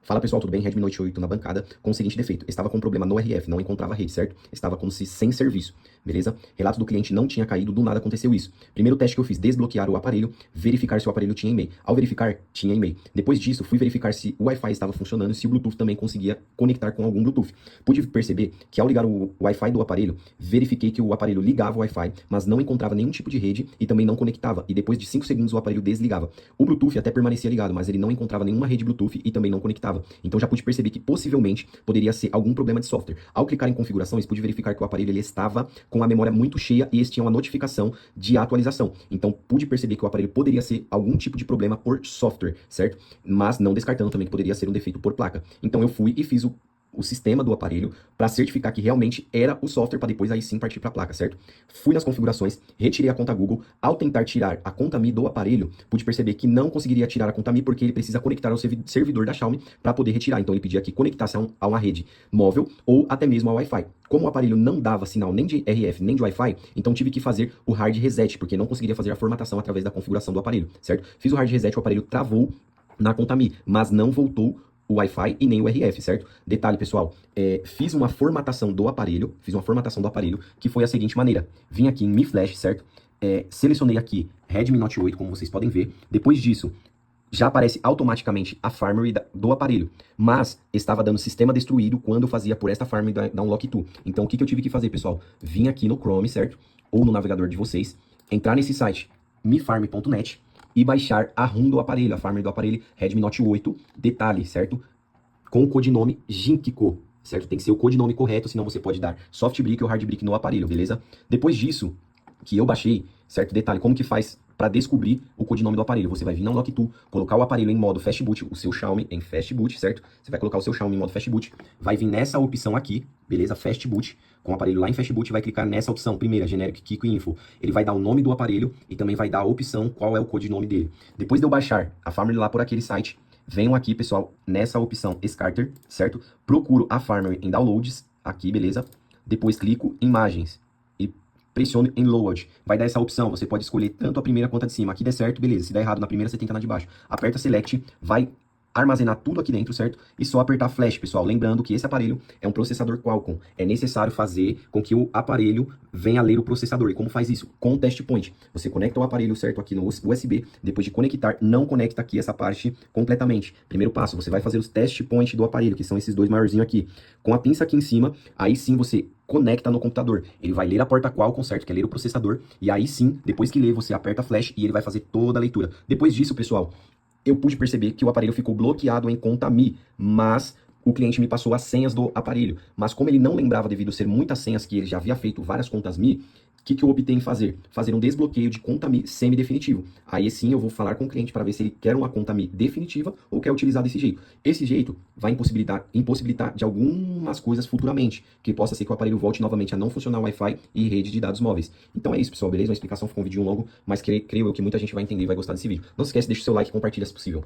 Fala pessoal, tudo bem? Redmi Note 8 na bancada com o seguinte defeito. Estava com um problema no RF, não encontrava rede, certo? Estava como se sem serviço, beleza? Relato do cliente não tinha caído, do nada aconteceu isso. Primeiro teste que eu fiz, desbloquear o aparelho, verificar se o aparelho tinha e-mail. Ao verificar, tinha e-mail. Depois disso, fui verificar se o Wi-Fi estava funcionando e se o Bluetooth também conseguia conectar com algum Bluetooth. Pude perceber que ao ligar o Wi-Fi do aparelho, verifiquei que o aparelho ligava o Wi-Fi, mas não encontrava nenhum tipo de rede e também não conectava. E depois de 5 segundos o aparelho desligava. O Bluetooth até permanecia ligado, mas ele não encontrava nenhuma rede Bluetooth e também não conectava. Então já pude perceber que possivelmente poderia ser algum problema de software. Ao clicar em configurações, pude verificar que o aparelho ele estava com a memória muito cheia e eles tinham uma notificação de atualização. Então pude perceber que o aparelho poderia ser algum tipo de problema por software, certo? Mas não descartando também que poderia ser um defeito por placa. Então eu fui e fiz o sistema do aparelho para certificar que realmente era o software para depois aí sim partir para a placa, certo? Fui nas configurações, retirei a conta Google. Ao tentar tirar a conta Mi do aparelho, pude perceber que não conseguiria tirar a conta Mi porque ele precisa conectar ao servidor da Xiaomi para poder retirar. Então ele pedia que conectasse a uma rede móvel ou até mesmo ao Wi-Fi. Como o aparelho não dava sinal nem de RF nem de Wi-Fi, então tive que fazer o hard reset, porque não conseguiria fazer a formatação através da configuração do aparelho, certo? Fiz o hard reset, o aparelho travou na conta Mi, mas não voltou o Wi-Fi e nem o RF, certo? Detalhe, pessoal, fiz uma formatação do aparelho, que foi a seguinte maneira. Vim aqui em Mi Flash, certo? Selecionei aqui Redmi Note 8, como vocês podem ver. Depois disso, já aparece automaticamente a firmware do aparelho, mas estava dando sistema destruído quando eu fazia por esta firmware da Unlock 2. Então, o que eu tive que fazer, pessoal? Vim aqui no Chrome, certo? Ou no navegador de vocês, entrar nesse site mifarm.net, e baixar a ROM do aparelho, a firmware do aparelho Redmi Note 8, detalhe, certo? Com o codinome Jinkiko, certo? Tem que ser o codinome correto, senão você pode dar soft brick ou hard brick no aparelho, beleza? Depois disso, que eu baixei, certo? Detalhe, como que faz para descobrir o codinome do aparelho? Você vai vir na Unlock 2, colocar o aparelho em modo Fast Boot, o seu Xiaomi em Fast Boot, certo? Você vai colocar o seu Xiaomi em modo Fast Boot, vai vir nessa opção aqui, beleza? Fast Boot, com o aparelho lá em Fast Boot, vai clicar nessa opção, primeira, Generic Kiko Info. Ele vai dar o nome do aparelho e também vai dar a opção qual é o codinome dele. Depois de eu baixar a firmware lá por aquele site, venham aqui, pessoal, nessa opção Scarter, certo? Procuro a firmware em Downloads, aqui, beleza? Depois clico em Imagens e pressiono em Load. Vai dar essa opção, você pode escolher tanto a primeira quanto a de cima. Aqui der certo, beleza. Se der errado na primeira, você tenta na de baixo. Aperta Select, vai armazenar tudo aqui dentro, certo? E só apertar Flash, pessoal. Lembrando que esse aparelho é um processador Qualcomm. É necessário fazer com que o aparelho venha a ler o processador. E como faz isso? Com o Test Point. Você conecta o aparelho, certo, aqui no USB. Depois de conectar, não conecta aqui essa parte completamente. Primeiro passo, você vai fazer os Test Point do aparelho, que são esses dois maiorzinhos aqui. Com a pinça aqui em cima, aí sim você conecta no computador. Ele vai ler a porta Qualcomm, certo? Que é ler o processador. E aí sim, depois que ler, você aperta Flash e ele vai fazer toda a leitura. Depois disso, pessoal, eu pude perceber que o aparelho ficou bloqueado em conta Mi, mas o cliente me passou as senhas do aparelho. Mas como ele não lembrava devido a ser muitas senhas que ele já havia feito várias contas Mi, o que eu optei em fazer? Fazer um desbloqueio de conta Mi semi-definitivo. Aí sim eu vou falar com o cliente para ver se ele quer uma conta Mi definitiva ou quer utilizar desse jeito. Esse jeito vai impossibilitar de algumas coisas futuramente, que possa ser que o aparelho volte novamente a não funcionar Wi-Fi e rede de dados móveis. Então é isso, pessoal, beleza? Uma explicação ficou um vídeo longo, mas creio eu que muita gente vai entender e vai gostar desse vídeo. Não se esquece, deixa o seu like e compartilha se possível.